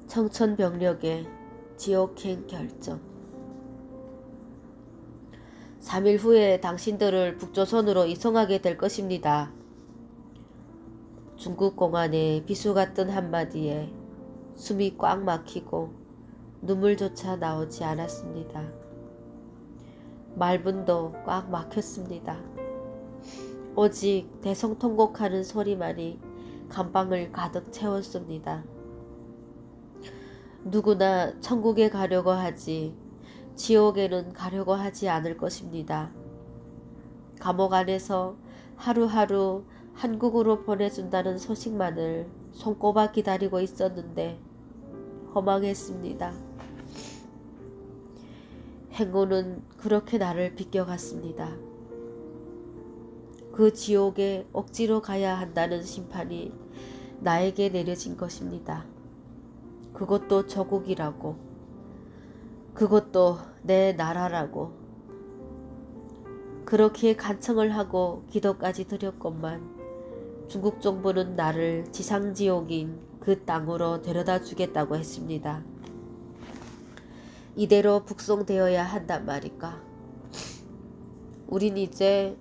청천벽력의 지옥행 결정. 3일 후에 당신들을 북조선으로 이송하게 될 것입니다. 중국 공안의 비수 같은 한마디에 숨이 꽉 막히고 눈물조차 나오지 않았습니다. 말문도 꽉 막혔습니다. 오직 대성통곡하는 소리만이 감방을 가득 채웠습니다. 누구나 천국에 가려고 하지 지옥에는 가려고 하지 않을 것입니다. 감옥 안에서 하루하루 한국으로 보내준다는 소식만을 손꼽아 기다리고 있었는데 허망했습니다. 행운은 그렇게 나를 비껴갔습니다. 그 지옥에 억지로 가야 한다는 심판이 나에게 내려진 것입니다. 그것도 조국이라고, 그것도 내 나라라고. 그렇게 간청을 하고 기도까지 드렸건만 중국 정부는 나를 지상지옥인 그 땅으로 데려다 주겠다고 했습니다. 이대로 북송되어야 한단 말일까? 우린 이제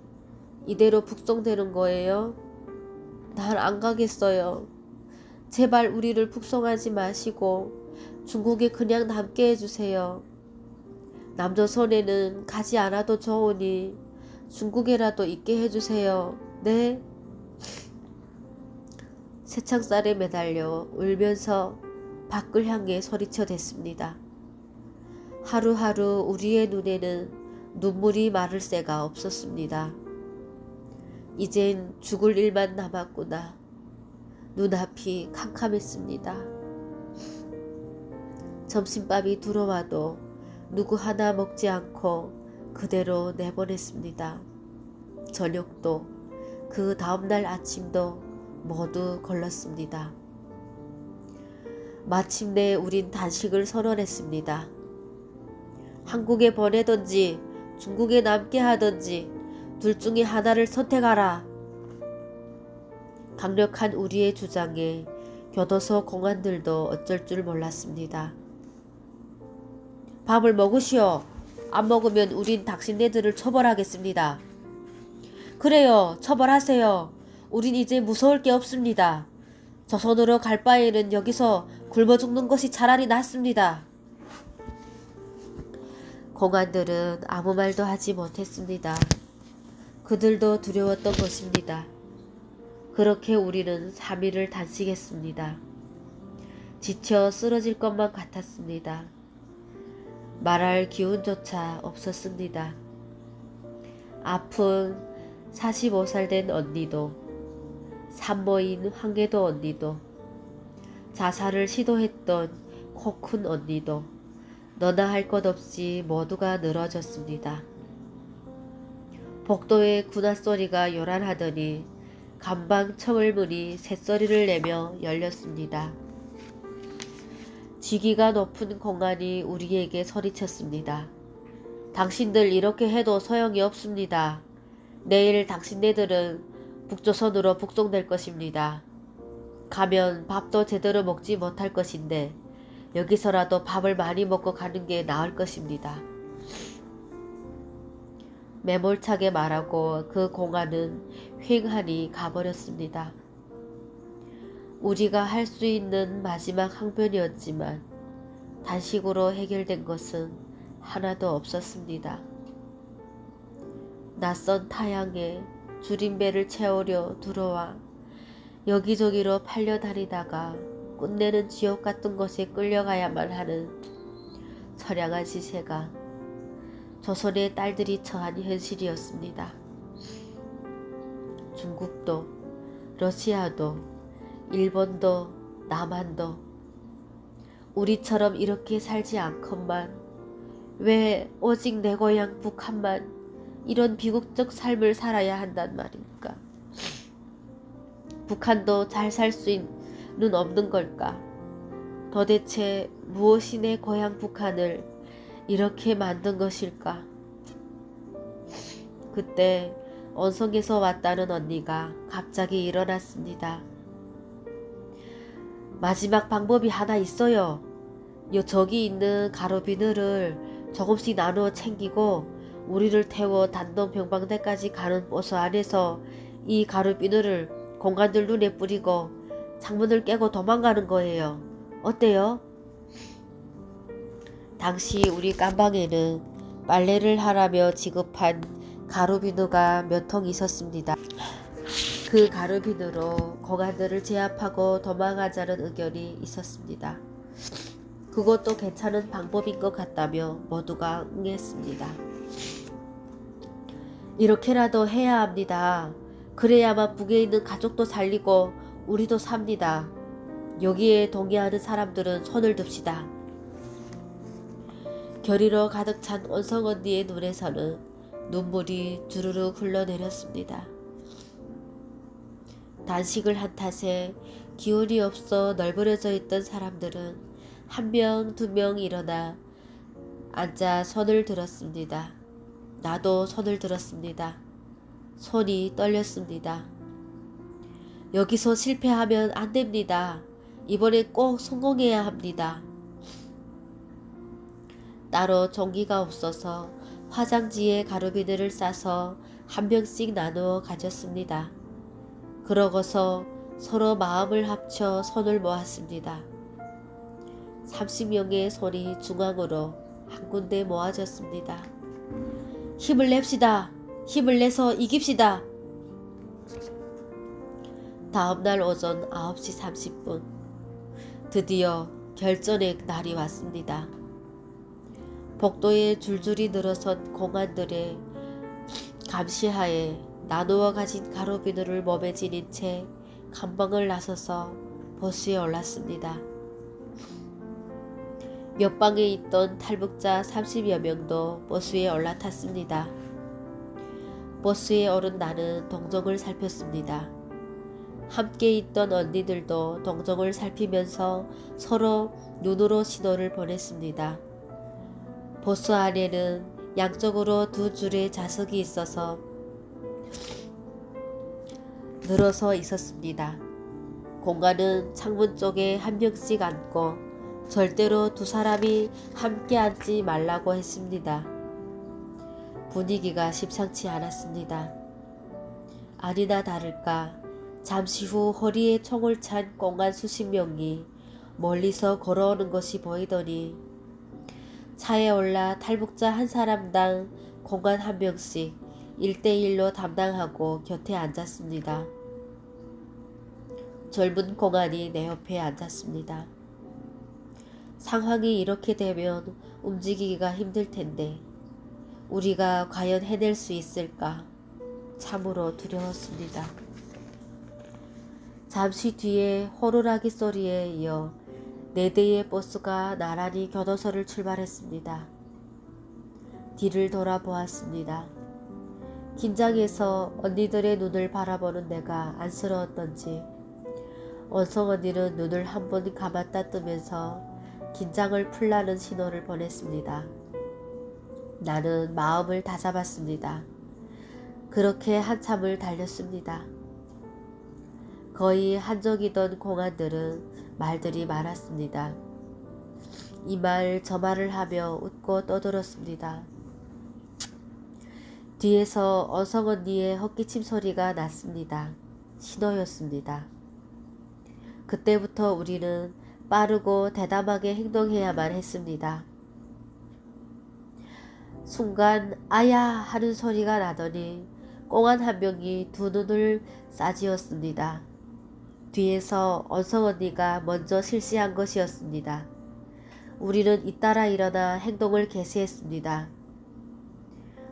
이대로 북송되는 거예요? 난 안 가겠어요. 제발 우리를 북송하지 마시고 중국에 그냥 남게 해주세요. 남조선에는 가지 않아도 좋으니 중국에라도 있게 해주세요. 네? 새창살에 매달려 울면서 밖을 향해 소리쳐댔습니다. 하루하루 우리의 눈에는 눈물이 마를 새가 없었습니다. 이젠 죽을 일만 남았구나. 눈앞이 캄캄했습니다. 점심밥이 들어와도 누구 하나 먹지 않고 그대로 내보냈습니다. 저녁도 그 다음날 아침도 모두 걸렀습니다. 마침내 우린 단식을 선언했습니다. 한국에 보내든지 중국에 남게 하든지 둘 중에 하나를 선택하라. 강력한 우리의 주장에 교도소 공안들도 어쩔 줄 몰랐습니다. 밥을 먹으시오. 안 먹으면 우린 당신네들을 처벌하겠습니다. 그래요. 처벌하세요. 우린 이제 무서울 게 없습니다. 조선으로 갈 바에는 여기서 굶어 죽는 것이 차라리 낫습니다. 공안들은 아무 말도 하지 못했습니다. 그들도 두려웠던 것입니다. 그렇게 우리는 3일을 단식했습니다. 지쳐 쓰러질 것만 같았습니다. 말할 기운조차 없었습니다. 아픈 45살 된 언니도, 산모인 황계도 언니도, 자살을 시도했던 코 큰 언니도 너나 할 것 없이 모두가 늘어졌습니다. 복도에 군화소리가 요란하더니 감방 청을문이 새소리를 내며 열렸습니다. 직위가 높은 공안이 우리에게 소리쳤습니다. 당신들 이렇게 해도 소용이 없습니다. 내일 당신네들은 북조선으로 북송될 것입니다. 가면 밥도 제대로 먹지 못할 것인데 여기서라도 밥을 많이 먹고 가는 게 나을 것입니다. 매몰차게 말하고 그 공안은 휑하니 가버렸습니다. 우리가 할 수 있는 마지막 항변이었지만 단식으로 해결된 것은 하나도 없었습니다. 낯선 타향에 줄임배를 채우려 들어와 여기저기로 팔려다니다가 끝내는 지옥 같은 곳에 끌려가야만 하는 처량한 시세가 조선의 딸들이 처한 현실이었습니다. 중국도, 러시아도, 일본도, 남한도 우리처럼 이렇게 살지 않건만 왜 오직 내 고향 북한만 이런 비극적 삶을 살아야 한단 말입니까? 북한도 잘 살 수는 없는 걸까? 도대체 무엇이 내 고향 북한을 이렇게 만든 것일까? 그때 언성에서 왔다는 언니가 갑자기 일어났습니다. 마지막 방법이 하나 있어요. 저기 있는 가루 비늘을 조금씩 나누어 챙기고 우리를 태워 단동 병방대까지 가는 버스 안에서 이 가루 비늘을 공간들 눈에 뿌리고 창문을 깨고 도망가는 거예요. 어때요? 당시 우리 깜방에는 빨래를 하라며 지급한 가루 비누가 몇 통 있었습니다. 그 가루 비누로 공안들을 제압하고 도망가자는 의견이 있었습니다. 그것도 괜찮은 방법인 것 같다며 모두가 응했습니다. 이렇게라도 해야 합니다. 그래야만 북에 있는 가족도 살리고 우리도 삽니다. 여기에 동의하는 사람들은 손을 듭시다. 결의로 가득 찬 원성 언니의 눈에서는 눈물이 주르륵 흘러내렸습니다. 단식을 한 탓에 기운이 없어 널브러져 있던 사람들은 한 명, 두 명 일어나 앉아 손을 들었습니다. 나도 손을 들었습니다. 손이 떨렸습니다. 여기서 실패하면 안 됩니다. 이번엔 꼭 성공해야 합니다. 따로 종기가 없어서 화장지에 가루비늘을 싸서 한 병씩 나누어 가졌습니다. 그러고서 서로 마음을 합쳐 손을 모았습니다. 30명의 손이 중앙으로 한 군데 모아졌습니다. 힘을 냅시다. 힘을 내서 이깁시다. 다음날 오전 9시 30분 드디어 결전의 날이 왔습니다. 복도에 줄줄이 늘어선 공안들의 감시하에 나누어 가진 가루비누를 몸에 지닌 채 감방을 나서서 버스에 올랐습니다. 옆방에 있던 탈북자 30여 명도 버스에 올라탔습니다. 버스에 오른 나는 동정을 살폈습니다. 함께 있던 언니들도 동정을 살피면서 서로 눈으로 신호를 보냈습니다. 버스 안에는 양쪽으로 두 줄의 좌석이 있어서 늘어서 있었습니다. 공간은 창문 쪽에 한 명씩 앉고 절대로 두 사람이 함께 앉지 말라고 했습니다. 분위기가 심상치 않았습니다. 아니나 다를까 잠시 후 허리에 총을 찬 공안 수십 명이 멀리서 걸어오는 것이 보이더니 차에 올라 탈북자 한 사람당 공안 한 명씩 1대1로 담당하고 곁에 앉았습니다. 젊은 공안이 내 옆에 앉았습니다. 상황이 이렇게 되면 움직이기가 힘들 텐데 우리가 과연 해낼 수 있을까? 참으로 두려웠습니다. 잠시 뒤에 호루라기 소리에 이어 4대의 버스가 나란히 교도소를 출발했습니다. 뒤를 돌아보았습니다. 긴장해서 언니들의 눈을 바라보는 내가 안쓰러웠던지 원성 언니는 눈을 한 번 감았다 뜨면서 긴장을 풀라는 신호를 보냈습니다. 나는 마음을 다잡았습니다. 그렇게 한참을 달렸습니다. 거의 한적이던 공안들은 말들이 많았습니다. 이 말 저 말을 하며 웃고 떠들었습니다. 뒤에서 원성 언니의 헛기침 소리가 났습니다. 신호였습니다. 그때부터 우리는 빠르고 대담하게 행동해야만 했습니다. 순간 아야 하는 소리가 나더니 공안 한 명이 두 눈을 싸지었습니다. 뒤에서 원성 언니가 먼저 실시한 것이었습니다. 우리는 잇따라 일어나 행동을 개시했습니다.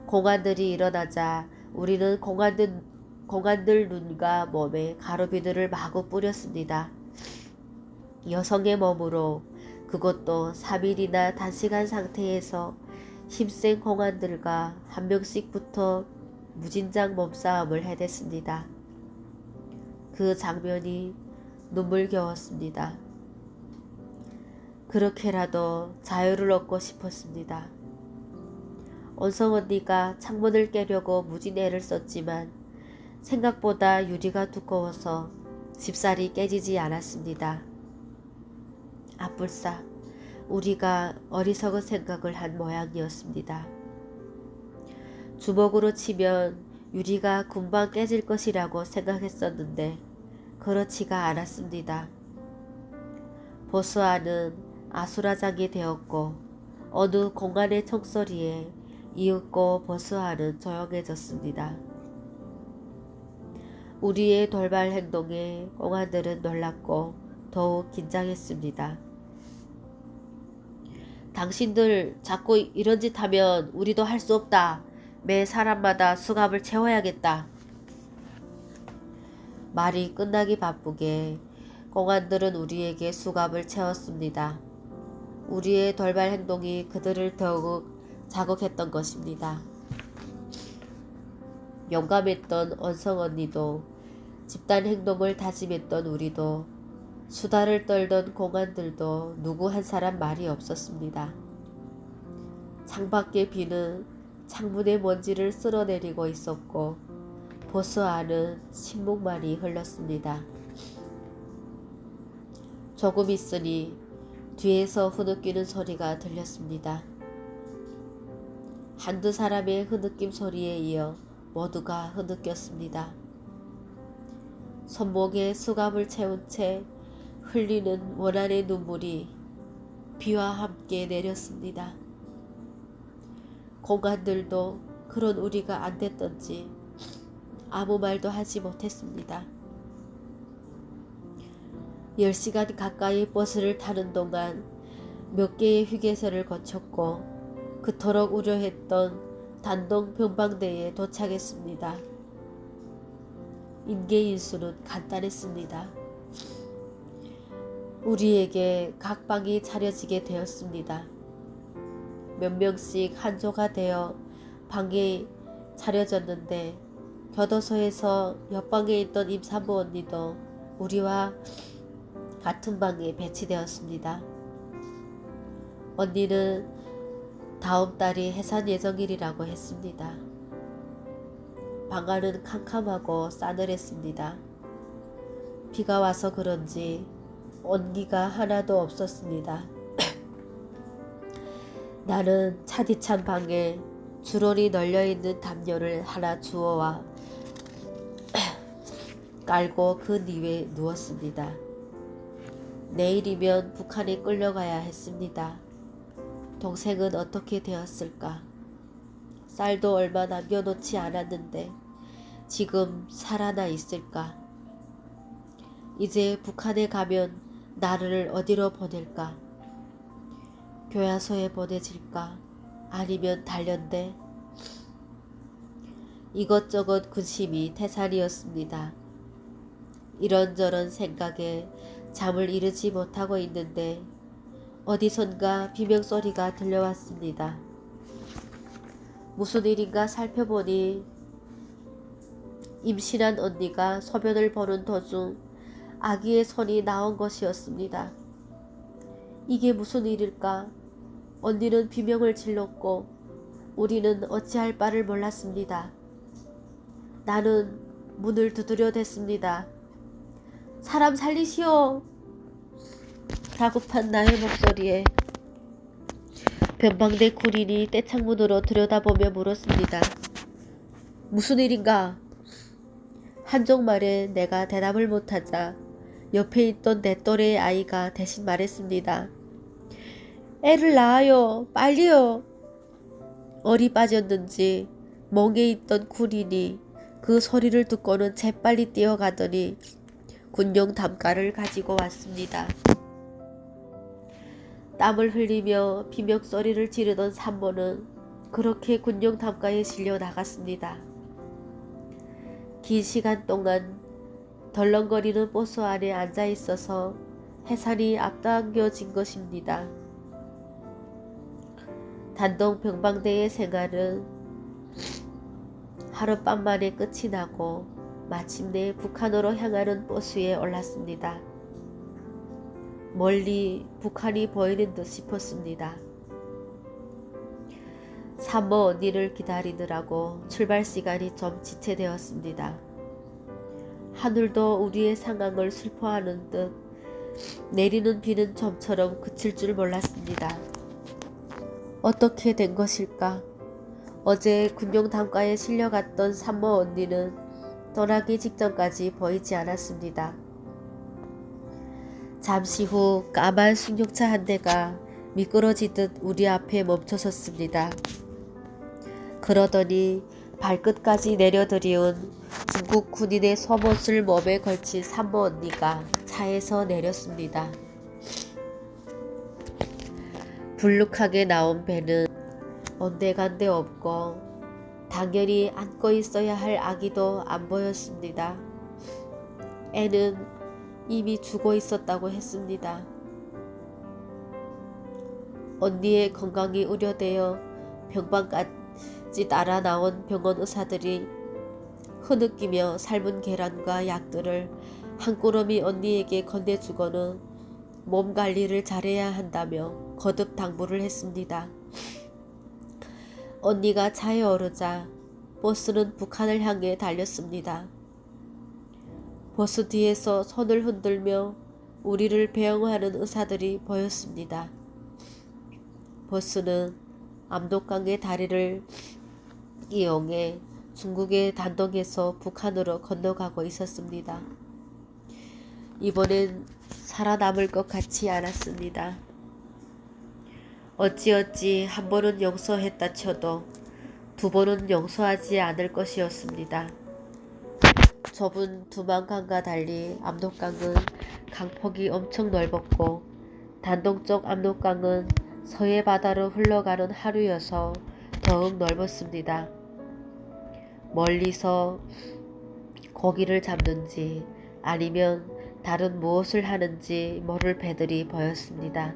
공안들이 일어나자 우리는 공안들 눈과 몸에 가루비누를 마구 뿌렸습니다. 여성의 몸으로 그것도 3일이나 단식한 상태에서 힘센 공안들과 한 명씩 붙어 무진장 몸싸움을 해댔습니다. 그 장면이 눈물겨웠습니다. 그렇게라도 자유를 얻고 싶었습니다. 원성 언니가 창문을 깨려고 무진 애를 썼지만 생각보다 유리가 두꺼워서 쉽사리 깨지지 않았습니다. 아뿔싸, 우리가 어리석은 생각을 한 모양이었습니다. 주먹으로 치면 유리가 금방 깨질 것이라고 생각했었는데 그렇지가 않았습니다. 보스와는 아수라장이 되었고 어느 공간의 총소리에 이윽고 보스와는 조용해졌습니다. 우리의 돌발 행동에 공안들은 놀랐고 더욱 긴장했습니다. 당신들 자꾸 이런 짓 하면 우리도 할 수 없다. 매 사람마다 수갑을 채워야겠다. 말이 끝나기 바쁘게 공안들은 우리에게 수갑을 채웠습니다. 우리의 돌발 행동이 그들을 더욱 자극했던 것입니다. 용감했던 언성 언니도 집단 행동을 다짐했던 우리도 수다를 떨던 공안들도 누구 한 사람 말이 없었습니다. 창밖의 비는 창문의 먼지를 쓸어내리고 있었고 보스 안은 침묵만이 흘렀습니다. 조금 있으니 뒤에서 흐느끼는 소리가 들렸습니다. 한두 사람의 흐느낌 소리에 이어 모두가 흐느꼈습니다. 손목에 수갑을 채운 채 흘리는 원한의 눈물이 비와 함께 내렸습니다. 공안들도 그런 우리가 안 됐던지 아무 말도 하지 못했습니다. 10시간 가까이 버스를 타는 동안 몇 개의 휴게소를 거쳤고 그토록 우려했던 단동 병방대에 도착했습니다. 인계인수는 간단했습니다. 우리에게 각 방이 차려지게 되었습니다. 몇 명씩 한 조가 되어 방이 차려졌는데 교도소에서 옆방에 있던 임산부 언니도 우리와 같은 방에 배치되었습니다. 언니는 다음 달이 해산 예정일이라고 했습니다. 방 안은 캄캄하고 싸늘했습니다. 비가 와서 그런지 온기가 하나도 없었습니다. 나는 차디찬 방에 주렁이 널려있는 담요를 하나 주워와 깔고 그 위에 누웠습니다. 내일이면 북한에 끌려가야 했습니다. 동생은 어떻게 되었을까? 쌀도 얼마 남겨놓지 않았는데 지금 살아나 있을까? 이제 북한에 가면 나를 어디로 보낼까? 교야소에 보내질까? 아니면 단련대? 이것저것 근심이 태산이었습니다. 이런저런 생각에 잠을 이루지 못하고 있는데 어디선가 비명소리가 들려왔습니다. 무슨 일인가 살펴보니 임신한 언니가 소변을 보는 도중 아기의 손이 나온 것이었습니다. 이게 무슨 일일까? 언니는 비명을 질렀고 우리는 어찌할 바를 몰랐습니다. 나는 문을 두드려 댔습니다. 사람 살리시오! 다급한 나의 목소리에 변방대 군인이 떼창문으로 들여다보며 물었습니다. 무슨 일인가? 한쪽말에 내가 대답을 못하자 옆에 있던 내 또래의 아이가 대신 말했습니다. 애를 낳아요. 빨리요. 얼이 빠졌는지 멍에 있던 군인이 그 소리를 듣고는 재빨리 뛰어가더니 군용 담가를 가지고 왔습니다. 땀을 흘리며 비명소리를 지르던 산모는 그렇게 군용 담가에 실려 나갔습니다. 긴 시간 동안 덜렁거리는 버스 안에 앉아 있어서 해산이 앞당겨진 것입니다. 단동 병방대의 생활은 하룻밤 만에 끝이 나고 마침내 북한으로 향하는 버스에 올랐습니다. 멀리 북한이 보이는 듯 싶었습니다. 산모 언니를 기다리느라고 출발 시간이 좀 지체되었습니다. 하늘도 우리의 상황을 슬퍼하는 듯 내리는 비는 좀처럼 그칠 줄 몰랐습니다. 어떻게 된 것일까? 어제 군용담가에 실려갔던 산모 언니는 떠나기 직전까지 보이지 않았습니다. 잠시 후 까만 승용차 한 대가 미끄러지듯 우리 앞에 멈춰섰습니다. 그러더니 발끝까지 내려들이운 중국 군인의 속옷을 몸에 걸친 산모 언니가 차에서 내렸습니다. 불룩하게 나온 배는 온데간데 없고 당연히 안고 있어야 할 아기도 안 보였습니다. 애는 이미 죽어 있었다고 했습니다. 언니의 건강이 우려되어 병방까지 따라 나온 병원 의사들이 흐느끼며 삶은 계란과 약들을 한 꾸러미 언니에게 건네주고는 몸 관리를 잘해야 한다며 거듭 당부를 했습니다. 언니가 차에 오르자 버스는 북한을 향해 달렸습니다. 버스 뒤에서 손을 흔들며 우리를 배웅하는 의사들이 보였습니다. 버스는 압록강의 다리를 이용해 중국의 단동에서 북한으로 건너가고 있었습니다. 이번엔 살아남을 것 같지 않았습니다. 어찌어찌 한 번은 용서했다 쳐도 두 번은 용서하지 않을 것이었습니다. 좁은 두만강과 달리 압록강은 강폭이 엄청 넓었고 단동 쪽 압록강은 서해 바다로 흘러가는 하류여서 더욱 넓었습니다. 멀리서 고기를 잡는지 아니면 다른 무엇을 하는지 모를 배들이 보였습니다.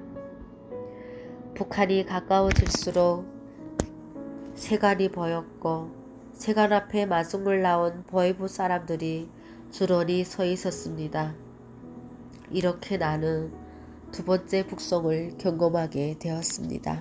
북한이 가까워질수록 세관이 보였고 세관 앞에 마중을 나온 보위부 사람들이 주런이 서 있었습니다. 이렇게 나는 두 번째 북송을 경험하게 되었습니다.